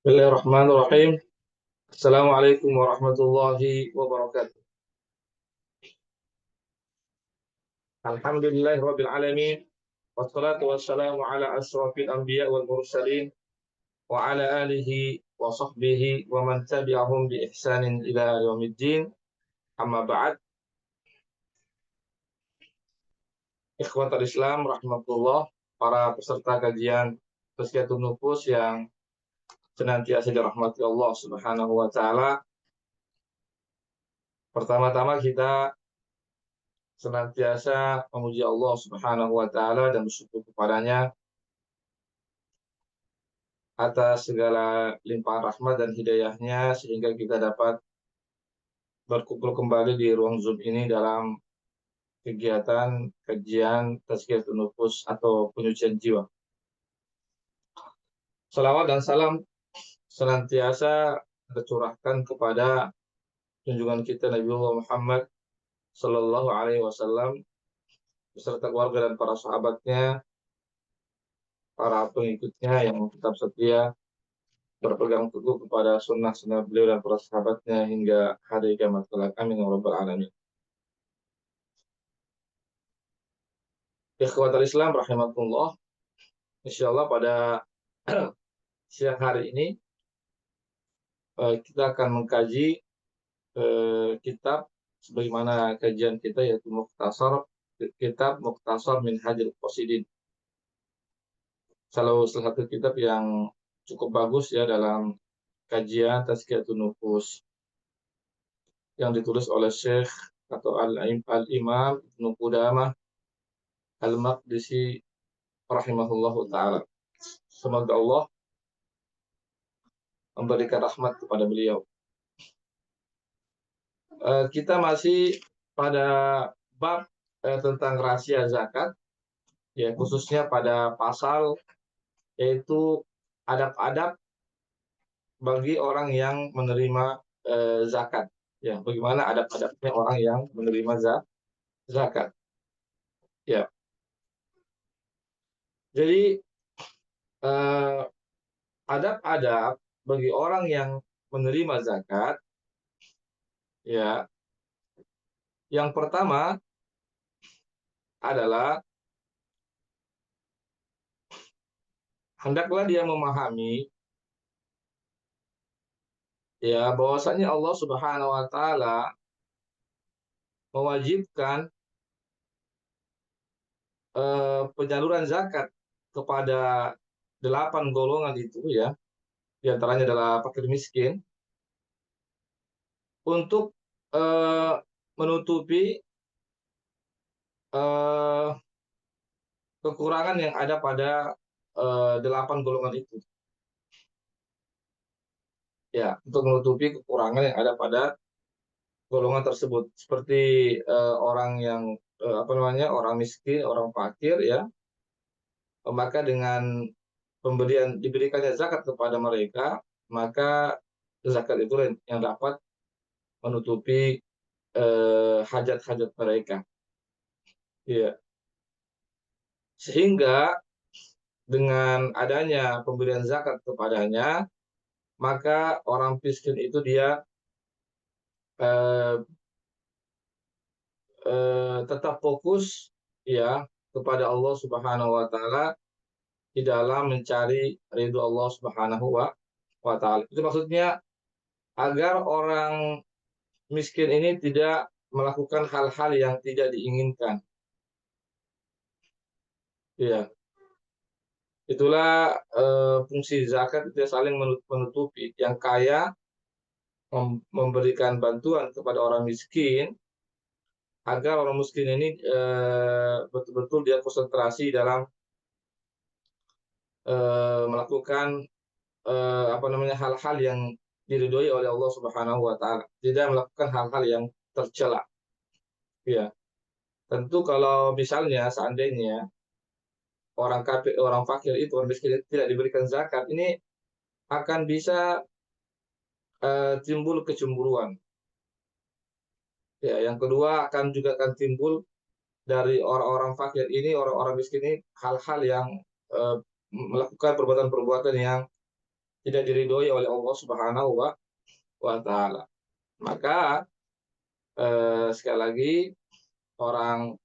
Bismillahirrahmanirrahim. Assalamualaikum warahmatullahi wabarakatuh. Alhamdulillahirabbil alamin. Wassalatu wassalamu ala asyrafil anbiya wal mursalin wa ala alihi wa sahbihi wa man tabi'ahum bi ihsanin ila yaumiddin. Amma ba'd. Ikhwatal Islam rahmatullah, para peserta kajian Tazkiyatun Nufus yang senantiasa dirahmati Allah Subhanahu wa taala. Pertama-tama kita senantiasa memuji Allah Subhanahu wa taala dan bersyukur kepadanya atas segala limpahan rahmat dan hidayahnya sehingga kita dapat berkumpul kembali di ruang Zoom ini dalam kegiatan kajian Tazkiyatun Nufus atau penyucian jiwa. Salawat dan salam senantiasa tercurahkan kepada junjungan kita Nabiullah Muhammad Sallallahu Alaihi Wasallam beserta keluarga dan para sahabatnya, para pengikutnya yang tetap setia berpegang teguh kepada sunnah-sunnah beliau dan para sahabatnya hingga hari kiamat kelak. Amin ya rabbal alamin. Ikhwatal Islam rahimakumullah. Insyaallah pada siang hari ini kita akan mengkaji kitab sebagaimana kajian kita, yaitu kitab Mukhtasar Minhajul Qasidin. Salah satu kitab yang cukup bagus ya dalam kajian Tazkiyatun Nufus yang ditulis oleh Syekh atau Al-Imam Ibnu Qudamah Al-Maqdisi rahimahullahu taala. Semoga Allah memberikan rahmat kepada beliau. Kita masih pada bab tentang rahasia zakat, ya khususnya pada pasal yaitu adab-adab bagi orang yang menerima zakat. Ya, bagaimana adab-adabnya orang yang menerima zakat. Ya, jadi adab-adab bagi orang yang menerima zakat, ya, yang pertama adalah hendaklah dia memahami ya bahwasanya Allah Subhanahu wa taala mewajibkan penyaluran zakat kepada 8 golongan itu ya, di antaranya adalah fakir miskin, untuk menutupi kekurangan yang ada pada 8 golongan itu. Ya, untuk menutupi kekurangan yang ada pada golongan tersebut, seperti orang yang orang miskin, orang fakir ya, maka dengan diberikannya zakat kepada mereka, maka zakat itu yang dapat menutupi hajat-hajat mereka. Ya. Sehingga dengan adanya pemberian zakat kepadanya, maka orang miskin itu dia tetap fokus ya kepada Allah Subhanahu wa taala di dalam mencari ridho Allah Subhanahu wa taala. Itu maksudnya agar orang miskin ini tidak melakukan hal-hal yang tidak diinginkan. Ya. Itulah fungsi zakat, itu saling menutupi. Yang kaya memberikan bantuan kepada orang miskin agar orang miskin ini betul-betul dia konsentrasi dalam melakukan hal-hal yang diridhoi oleh Allah Subhanahu wa taala, tidak melakukan hal-hal yang tercela. Ya. Tentu kalau misalnya seandainya orang fakir itu, orang miskin itu tidak diberikan zakat, ini akan bisa timbul kecemburuan. Ya, yang kedua juga akan timbul dari orang-orang fakir ini, orang-orang miskin ini, hal-hal yang melakukan perbuatan-perbuatan yang tidak diridhoi oleh Allah Subhanahu wa taala. Maka sekali lagi, orang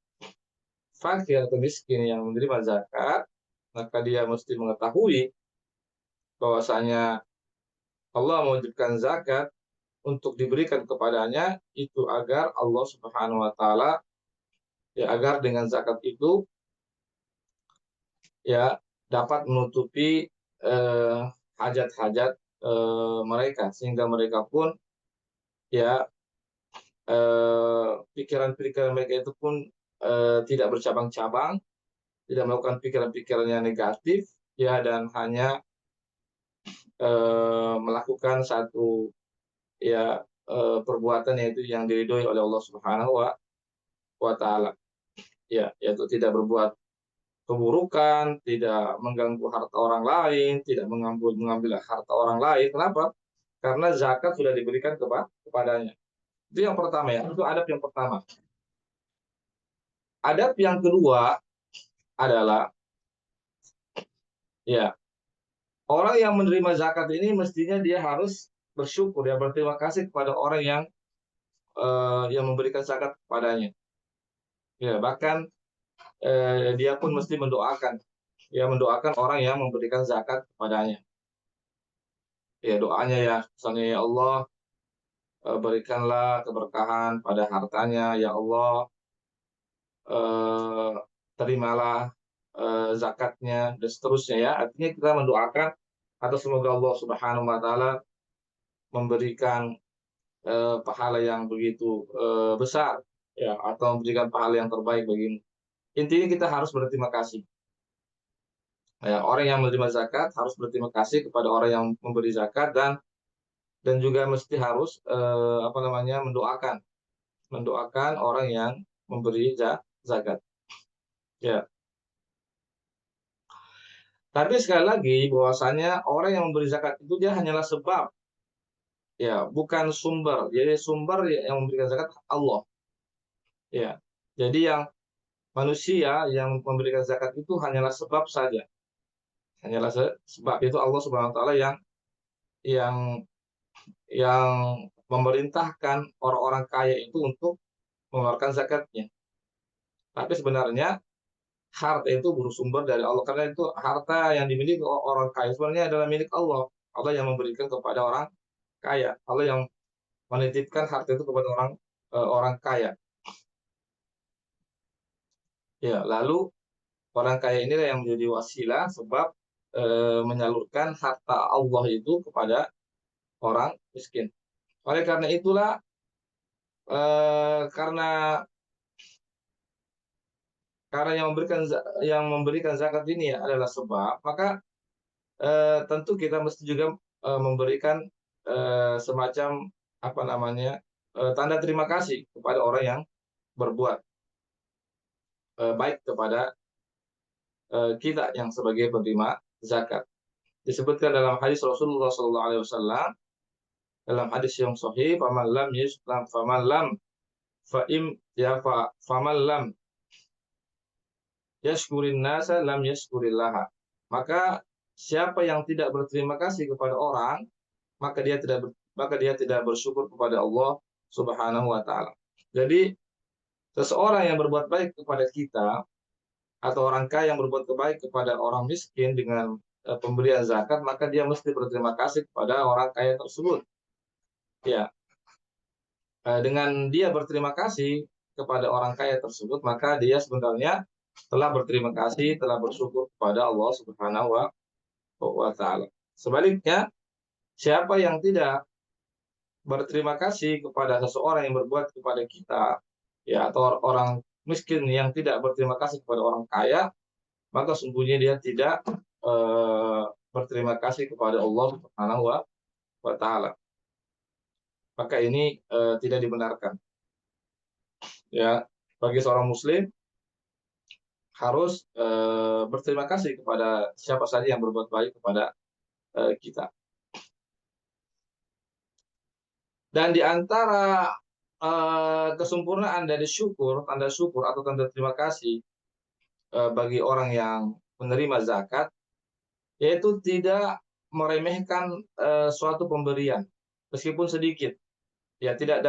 fakir atau miskin yang menerima zakat, maka dia mesti mengetahui bahwasanya Allah mewajibkan zakat untuk diberikan kepadanya itu agar Allah Subhanahu wa taala, ya, agar dengan zakat itu, ya, dapat menutupi hajat-hajat mereka, sehingga mereka pun, ya, pikiran-pikiran mereka itu pun tidak bercabang-cabang, tidak melakukan pikiran-pikiran yang negatif, ya, dan hanya melakukan satu, ya, perbuatan yaitu yang diridhoi oleh Allah Subhanahu wa taala. Ya, yaitu tidak berbuat keburukan, tidak mengganggu harta orang lain, tidak mengambil harta orang lain. Kenapa? Karena zakat sudah diberikan kepadanya. Itu yang pertama, ya, itu adab yang pertama. Adab yang kedua adalah, ya, orang yang menerima zakat ini mestinya dia harus bersyukur, ya, berterima kasih kepada orang yang memberikan zakat kepadanya. Ya, bahkan dia pun mesti mendoakan, ya, mendoakan orang yang memberikan zakat kepadanya. Ya, doanya, ya, misalnya, ya Allah, berikanlah keberkahan pada hartanya, ya Allah, terimalah zakatnya, dan seterusnya, ya. Artinya kita mendoakan atau semoga Allah Subhanahu wa taala memberikan pahala yang begitu besar, ya, atau memberikan pahala yang terbaik bagimu. Intinya kita harus berterima kasih. Ya, orang yang menerima zakat harus berterima kasih kepada orang yang memberi zakat, dan juga mesti harus mendoakan orang yang memberi zakat. Ya. Tapi sekali lagi bahwasanya orang yang memberi zakat itu dia hanyalah sebab, ya, bukan sumber. Jadi sumber yang memberikan zakat Allah. Ya. Jadi yang manusia yang memberikan zakat itu hanyalah sebab saja. Hanyalah sebab, itu Allah Subhanahu wa taala yang yang memerintahkan orang-orang kaya itu untuk mengeluarkan zakatnya. Tapi sebenarnya harta itu bersumber dari Allah, karena itu harta yang dimiliki orang kaya sebenarnya adalah milik Allah. Allah yang memberikan kepada orang kaya. Allah yang menitipkan harta itu kepada orang kaya. Ya, lalu orang kaya inilah yang menjadi wasilah sebab menyalurkan harta Allah itu kepada orang miskin. Oleh karena itulah, karena yang memberikan zakat ini, ya, adalah sebab, maka tentu kita mesti juga memberikan semacam, apa namanya, tanda terima kasih kepada orang yang berbuat baik kepada kita yang sebagai penerima zakat. Disebutkan dalam hadis Rasulullah SAW, dalam hadis yang sahih, faman lam fa'im ya fa faman lam yashkurin nasa lam yashkurillah. Maka siapa yang tidak berterima kasih kepada orang, maka dia tidak bersyukur kepada Allah Subhanahu wa taala. Jadi seseorang yang berbuat baik kepada kita, atau orang kaya yang berbuat baik kepada orang miskin dengan pemberian zakat, maka dia mesti berterima kasih kepada orang kaya tersebut. Ya, dengan dia berterima kasih kepada orang kaya tersebut, maka dia sebenarnya telah berterima kasih, telah bersyukur kepada Allah Subhanahu wa taala. Sebaliknya, siapa yang tidak berterima kasih kepada seseorang yang berbuat kepada kita, ya, atau orang miskin yang tidak berterima kasih kepada orang kaya, maka sungguhnya dia tidak berterima kasih kepada Allah Subhanahu wa taala. Maka ini tidak dibenarkan. Ya, bagi seorang muslim harus berterima kasih kepada siapa saja yang berbuat baik kepada kita. Dan di antara kesempurnaan dari syukur, tanda syukur atau tanda terima kasih bagi orang yang menerima zakat, yaitu tidak meremehkan suatu pemberian meskipun sedikit, ya tidak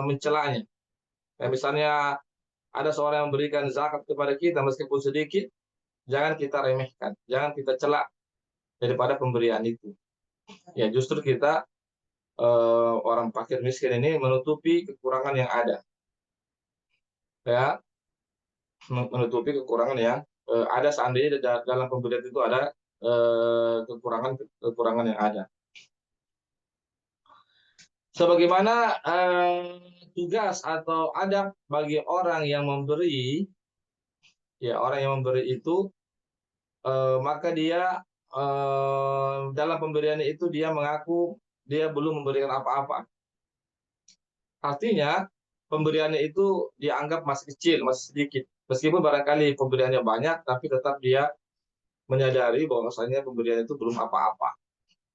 mencelanya. Ya, misalnya ada seorang yang memberikan zakat kepada kita meskipun sedikit, jangan kita remehkan, jangan kita celak daripada pemberian itu. Ya justru kita orang fakir miskin ini menutupi kekurangan yang ada, ya menutupi kekurangan yang ada seandainya dalam pemberian itu ada kekurangan yang ada. Sebagaimana tugas atau adab bagi orang yang memberi, ya orang yang memberi itu maka dia dalam pemberiannya itu dia mengaku dia belum memberikan apa-apa. Artinya pemberiannya itu dianggap masih kecil, masih sedikit. Meskipun barangkali pemberiannya banyak, tapi tetap dia menyadari bahwasanya pemberian itu belum apa-apa.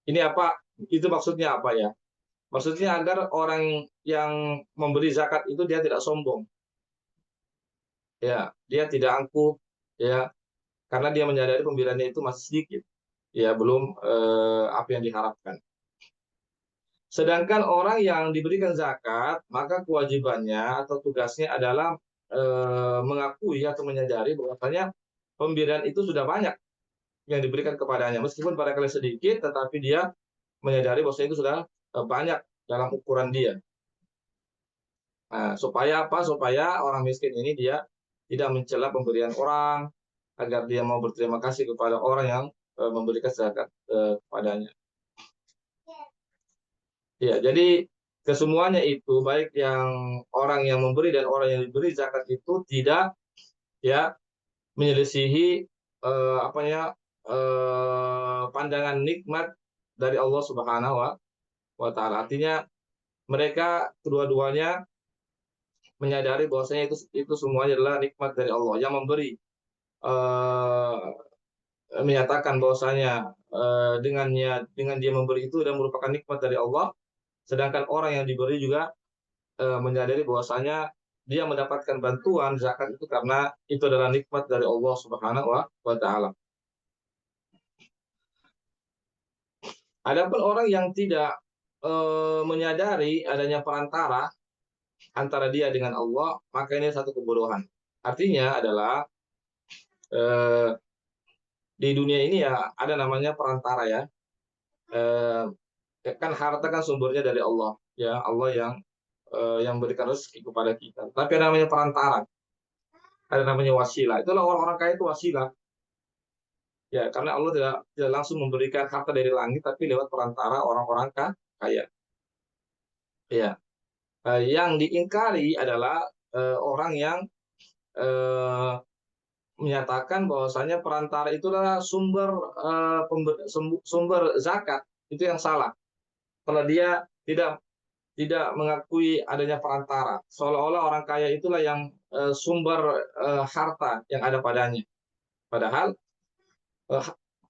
Ini apa? Itu maksudnya apa ya? Maksudnya agar orang yang memberi zakat itu dia tidak sombong. Ya, dia tidak angkuh, ya, karena dia menyadari pemberiannya itu masih sedikit. Ya, belum apa yang diharapkan. Sedangkan orang yang diberikan zakat, maka kewajibannya atau tugasnya adalah mengakui atau menyadari bahwasanya pemberian itu sudah banyak yang diberikan kepadanya. Meskipun barangkali sedikit, tetapi dia menyadari bahwasanya itu sudah banyak dalam ukuran dia. Nah, supaya apa? Supaya orang miskin ini dia tidak mencela pemberian orang, agar dia mau berterima kasih kepada orang yang memberikan zakat kepadanya. Ya, jadi kesemuanya itu baik yang orang yang memberi dan orang yang diberi zakat itu tidak ya menyelisihi pandangan nikmat dari Allah Subhanahu wa taala. Artinya mereka kedua-duanya menyadari bahwasanya itu semuanya adalah nikmat dari Allah. Yang memberi menyatakan bahwasanya dengan dia memberi itu dan merupakan nikmat dari Allah, sedangkan orang yang diberi juga menyadari bahwasanya dia mendapatkan bantuan zakat itu karena itu adalah nikmat dari Allah Subhanahu wa taala. Adapun orang yang tidak menyadari adanya perantara antara dia dengan Allah, maka ini satu kebodohan. Artinya adalah di dunia ini ya ada namanya perantara ya. Kan harta kan sumbernya dari Allah, ya Allah yang berikan rezeki kepada kita. Tapi ada namanya perantara, ada namanya wasilah. Itulah orang-orang kaya itu wasilah. Ya, karena Allah tidak langsung memberikan harta dari langit, tapi lewat perantara orang-orang kaya. Ya, yang diingkari adalah orang yang menyatakan bahwasanya perantara itulah sumber zakat. Itu yang salah. Kalau dia tidak mengakui adanya perantara, seolah-olah orang kaya itulah yang sumber harta yang ada padanya. Padahal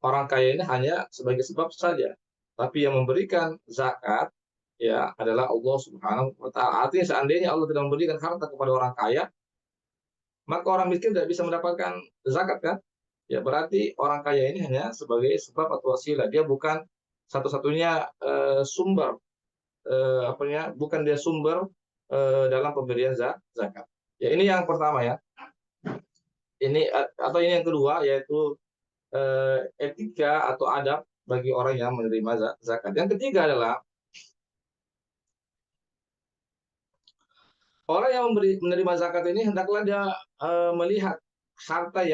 orang kaya ini hanya sebagai sebab saja, tapi yang memberikan zakat ya adalah Allah Subhanahu wa taala. Artinya seandainya Allah tidak memberikan harta kepada orang kaya, maka orang miskin tidak bisa mendapatkan zakat kan? Ya berarti orang kaya ini hanya sebagai sebab atau wasilah. Dia bukan satu-satunya sumber bukan dia sumber dalam pemberian zakat. Ya ini yang pertama ya. Ini yang kedua yaitu etika atau adab bagi orang yang menerima zakat. Yang ketiga adalah orang yang menerima zakat ini hendaklah dia melihat harta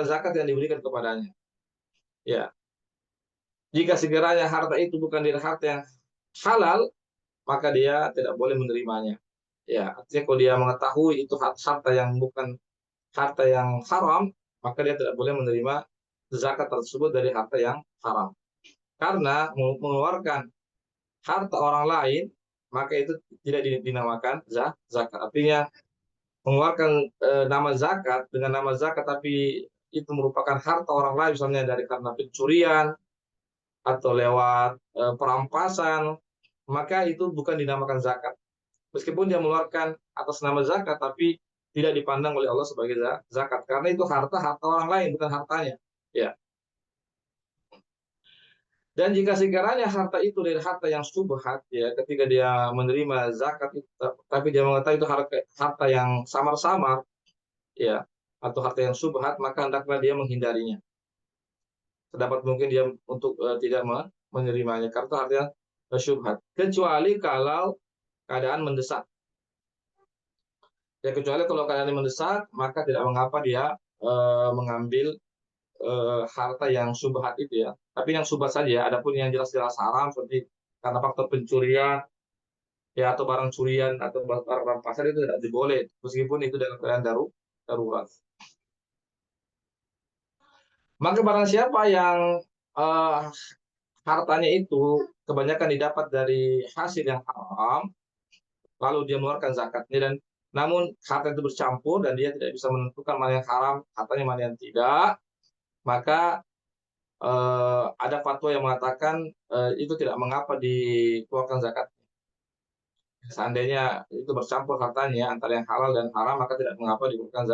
zakat yang diberikan kepadanya. Ya, jika sekiranya harta itu bukan dari harta yang halal, maka dia tidak boleh menerimanya. Ya, artinya kalau dia mengetahui itu harta yang bukan harta yang haram, maka dia tidak boleh menerima zakat tersebut dari harta yang haram. Karena mengeluarkan harta orang lain, maka itu tidak dinamakan zakat. Artinya mengeluarkan nama zakat dengan nama zakat, tapi itu merupakan harta orang lain, misalnya dari karena pencurian atau lewat perampasan, maka itu bukan dinamakan zakat. Meskipun dia mengeluarkan atas nama zakat, tapi tidak dipandang oleh Allah sebagai zakat, karena itu harta orang lain, bukan hartanya. Ya. Dan jika sekiranya harta itu dari harta yang syubhat, ya, ketika dia menerima zakat itu, tapi dia mengetahui itu harta yang samar-samar, ya, atau harta yang syubhat, maka hendaklah dia menghindarinya. Sedapat mungkin dia untuk tidak menerimanya karena harta syubhat. Kecuali kalau keadaan mendesak. Ya, kecuali kalau keadaan mendesak, maka tidak mengapa dia mengambil harta yang syubhat itu, ya. Tapi yang syubhat saja, ya. Adapun yang jelas-jelas haram seperti karena faktor pencurian, ya, atau barang curian atau barang rampasan itu tidak diboleh meskipun itu dalam keadaan darurat. Maka barang siapa yang eh, hartanya itu kebanyakan didapat dari hasil yang haram, lalu dia mengeluarkan zakatnya, dan namun harta itu bercampur dan dia tidak bisa menentukan mana yang haram, hartanya mana yang tidak, maka ada fatwa yang mengatakan itu tidak mengapa dikeluarkan zakat. Seandainya itu bercampur hartanya antara yang halal dan haram, maka tidak mengapa dikeluarkan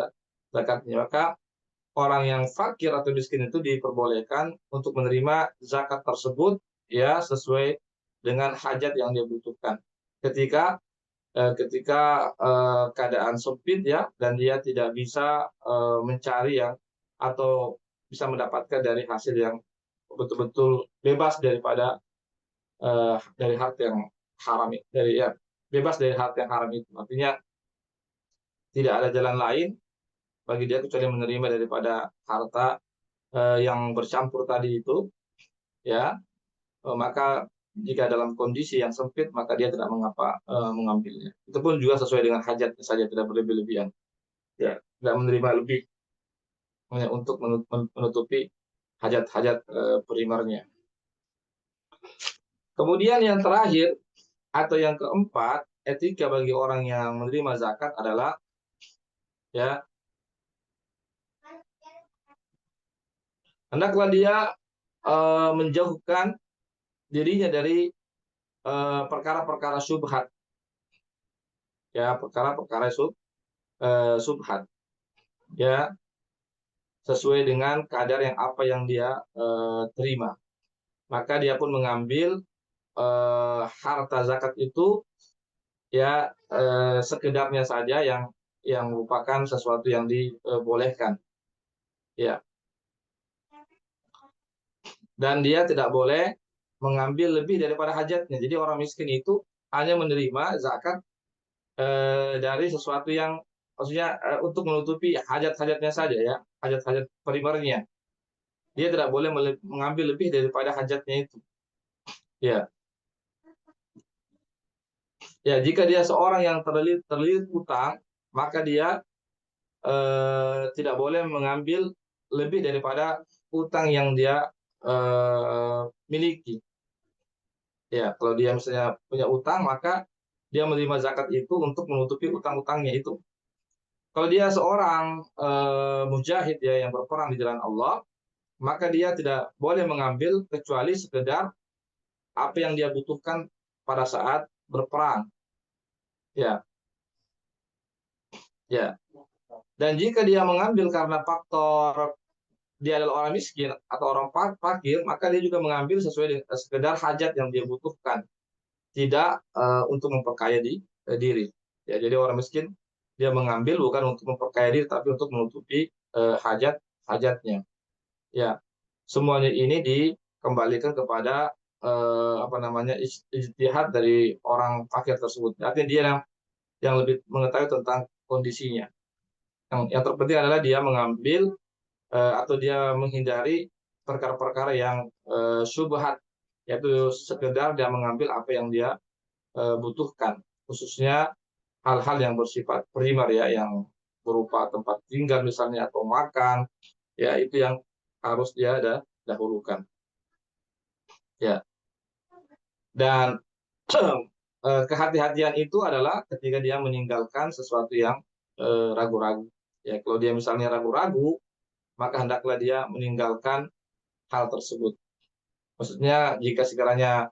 zakatnya. Maka orang yang fakir atau miskin itu diperbolehkan untuk menerima zakat tersebut, ya, sesuai dengan hajat yang dia butuhkan. Ketika keadaan sempit, ya, dan dia tidak bisa mencari yang atau bisa mendapatkan dari hasil yang betul-betul bebas daripada dari harta yang haram, dari, ya, bebas dari harta yang haram itu. Artinya tidak ada jalan lain bagi dia kecuali menerima daripada harta yang bercampur tadi itu, ya. Maka jika dalam kondisi yang sempit, maka dia tidak mengapa mengambilnya. Itu pun juga sesuai dengan hajatnya saja, tidak berlebih-lebihan. Ya, tidak menerima lebih hanya untuk menutupi hajat-hajat primernya. Kemudian yang terakhir atau yang keempat, etika bagi orang yang menerima zakat adalah, ya, hendaklah dia menjauhkan dirinya dari perkara-perkara syubhat, ya, perkara-perkara subhat, ya, sesuai dengan kadar yang apa yang dia terima. Maka dia pun mengambil harta zakat itu, ya, sekedarnya saja yang merupakan sesuatu yang dibolehkan, ya. Dan dia tidak boleh mengambil lebih daripada hajatnya. Jadi orang miskin itu hanya menerima zakat dari sesuatu yang maksudnya untuk menutupi hajat-hajatnya saja, ya, hajat-hajat primernya. Dia tidak boleh mengambil lebih daripada hajatnya itu. Ya, ya, jika dia seorang yang terlilit utang, maka dia tidak boleh mengambil lebih daripada utang yang dia miliki. Ya, kalau dia misalnya punya utang, maka dia menerima zakat itu untuk menutupi utang-utangnya itu. Kalau dia seorang mujahid, ya, yang berperang di jalan Allah, maka dia tidak boleh mengambil kecuali sekedar apa yang dia butuhkan pada saat berperang. Ya, ya. Dan jika dia mengambil karena faktor dia adalah orang miskin atau orang fakir, maka dia juga mengambil sesuai dengan sekedar hajat yang dia butuhkan, tidak untuk memperkaya diri. Ya, jadi orang miskin dia mengambil bukan untuk memperkaya diri, tapi untuk menutupi hajatnya. Ya, semuanya ini dikembalikan kepada apa namanya ijtihad dari orang fakir tersebut. Artinya dia yang lebih mengetahui tentang kondisinya. Yang terpenting adalah dia mengambil atau dia menghindari perkara-perkara yang syubhat, yaitu sekedar dia mengambil apa yang dia butuhkan, khususnya hal-hal yang bersifat primer, ya, yang berupa tempat tinggal misalnya atau makan, ya, itu yang harus dia dahulukan, ya. Dan kehati-hatian itu adalah ketika dia meninggalkan sesuatu yang ragu-ragu. Ya, kalau dia misalnya ragu-ragu, maka hendaklah dia meninggalkan hal tersebut. Maksudnya jika sekiranya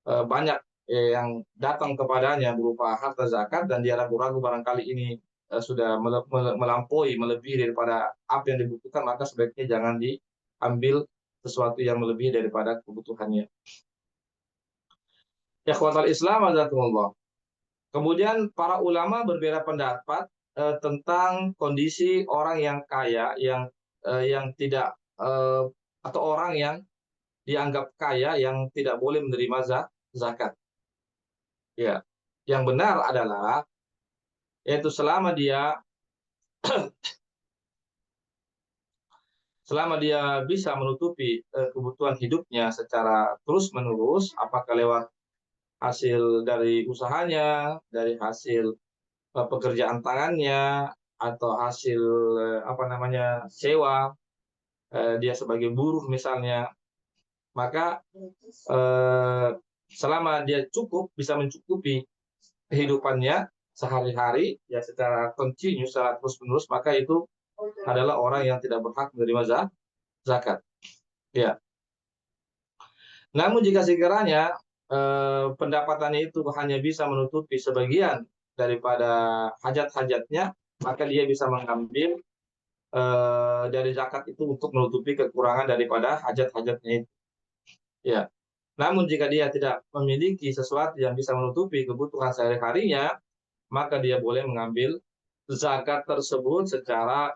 banyak yang datang kepadanya berupa harta zakat dan dia ragu-ragu barangkali ini sudah melampaui, melebihi daripada apa yang dibutuhkan, maka sebaiknya jangan diambil sesuatu yang melebihi daripada kebutuhannya. Ikhwatal Islam azakumullah. Kemudian para ulama berbeda pendapat tentang kondisi orang yang kaya yang tidak atau orang yang dianggap kaya yang tidak boleh menerima zakat. Ya, yang benar adalah yaitu selama dia bisa menutupi kebutuhan hidupnya secara terus-menerus, apakah lewat hasil dari usahanya, dari hasil pekerjaan tangannya, atau hasil sewa, dia sebagai buruh misalnya, maka selama dia bisa mencukupi kehidupannya sehari-hari ya secara kontinu, secara terus-menerus, maka itu adalah orang yang tidak berhak menerima zakat. Ya. Namun jika sekiranya pendapatannya itu hanya bisa menutupi sebagian daripada hajat-hajatnya, maka dia bisa mengambil dari zakat itu untuk menutupi kekurangan daripada hajat-hajatnya itu. Ya. Namun jika dia tidak memiliki sesuatu yang bisa menutupi kebutuhan sehari-harinya, maka dia boleh mengambil zakat tersebut secara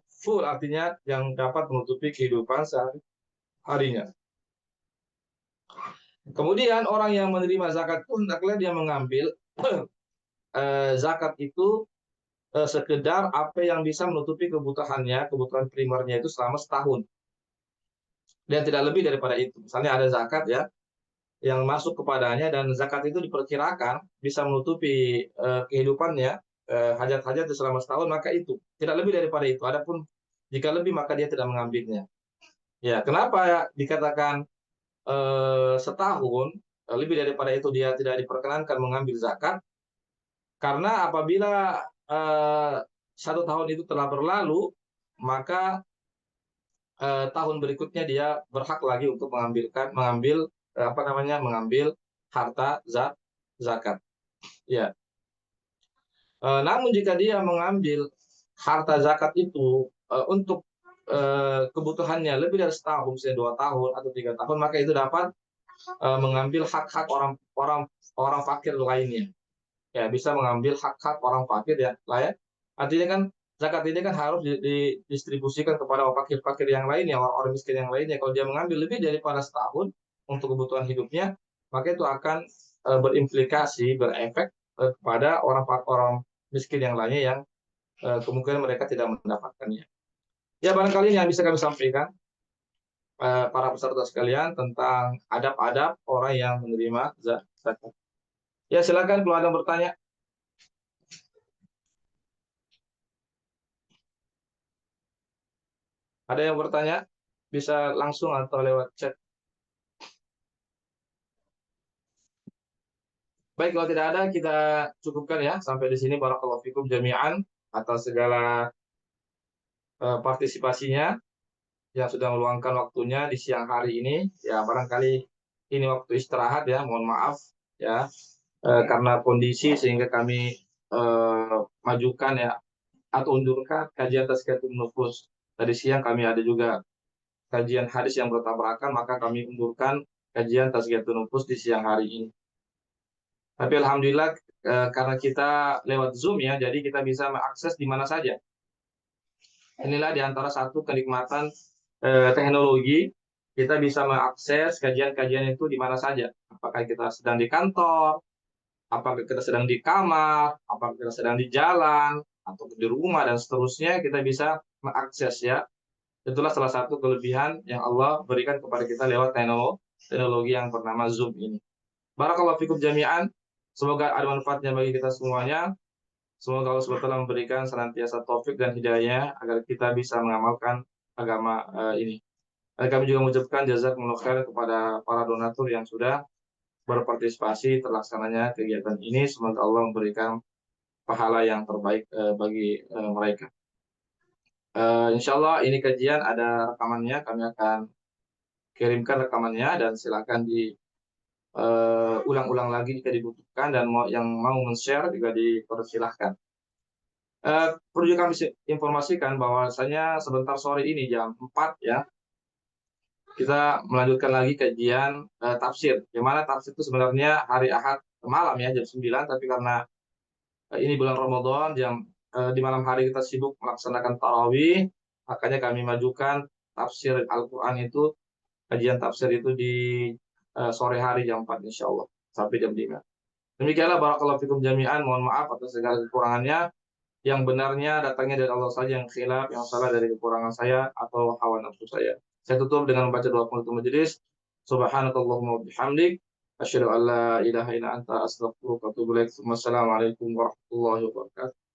full, artinya yang dapat menutupi kehidupan sehari-harinya. Kemudian orang yang menerima zakat pun hendaklah dia mengambil zakat itu sekedar apa yang bisa menutupi kebutuhannya, kebutuhan primernya itu selama setahun. Dan tidak lebih daripada itu. Misalnya ada zakat ya, yang masuk kepadanya dan zakat itu diperkirakan bisa menutupi kehidupannya, hajat-hajat selama setahun, maka itu. Tidak lebih daripada itu. Adapun jika lebih maka dia tidak mengambilnya. Ya, kenapa dikatakan setahun, lebih daripada itu dia tidak diperkenankan mengambil zakat? Karena apabila 1 tahun itu telah berlalu, maka tahun berikutnya dia berhak lagi untuk mengambil harta zakat. Ya. Namun jika dia mengambil harta zakat itu untuk kebutuhannya lebih dari setahun, misalnya 2 tahun atau 3 tahun, maka itu dapat mengambil hak-hak orang fakir lainnya. Ya, bisa mengambil hak-hak orang fakir ya, lah ya. Artinya kan zakat ini kan harus didistribusikan kepada orang fakir-fakir yang lainnya, orang miskin yang lainnya. Kalau dia mengambil lebih daripada setahun untuk kebutuhan hidupnya, maka itu akan berimplikasi, berefek kepada orang miskin yang lainnya yang kemungkinan mereka tidak mendapatkannya. Ya, barangkali yang bisa kami sampaikan para peserta sekalian tentang adab-adab orang yang menerima zakat. Ya, silakan kalau ada yang bertanya. Ada yang bertanya? Bisa langsung atau lewat chat. Baik, kalau tidak ada, kita cukupkan ya. Sampai di sini, barakallahu fikum jami'an atas segala partisipasinya yang sudah meluangkan waktunya di siang hari ini. Ya, barangkali ini waktu istirahat ya, mohon maaf ya. Karena kondisi sehingga kami majukan ya, atau undurkan kajian tazkiyatun nufus. Tadi siang kami ada juga kajian hadis yang bertabrakan, maka kami undurkan kajian tazkiyatun nufus di siang hari ini. Tapi alhamdulillah karena kita lewat Zoom ya, jadi kita bisa mengakses di mana saja. Inilah di antara satu kenikmatan teknologi, kita bisa mengakses kajian-kajian itu di mana saja. Apakah kita sedang di kantor, apakah kita sedang di kamar, apakah kita sedang di jalan, atau di rumah, dan seterusnya, kita bisa mengakses ya. Itulah salah satu kelebihan yang Allah berikan kepada kita lewat teknologi yang bernama Zoom ini. Barakallahu fikum jami'an. Semoga ada manfaatnya bagi kita semuanya. Semoga Allah SWT memberikan senantiasa taufik dan hidayah agar kita bisa mengamalkan agama ini. Dan kami juga mengucapkan jazakumullah khair kepada para donatur yang sudah berpartisipasi terlaksananya kegiatan ini. Semoga Allah memberikan pahala yang terbaik bagi mereka. Insya Allah ini kajian ada rekamannya, kami akan kirimkan rekamannya dan silakan ulang-ulang lagi jika dibutuhkan, dan yang mau men-share juga dipersilahkan. Perlu juga kami informasikan bahwasanya sebentar sore ini jam 4 ya, kita melanjutkan lagi kajian tafsir. Yang mana tafsir itu sebenarnya hari Ahad malam ya jam 9, tapi karena ini bulan Ramadan di malam hari kita sibuk melaksanakan tarawih, makanya kami majukan tafsir Al-Qur'an itu, kajian tafsir itu di sore hari jam 4 insyaallah sampai jam 5. Demikianlah barakallahu fikum jami'an, mohon maaf atas segala kekurangannya. Yang benarnya datangnya dari Allah saja, yang khilaf, yang salah dari kekurangan saya atau hawa nafsu saya. Saya tutup dengan membaca doa penutup majelis. Subhanakallahumma wa bihamdik, asyhadu an la ilaha illa anta, astaghfiruka wa atubu ilaik. Wassalamualaikum warahmatullahi wabarakatuh.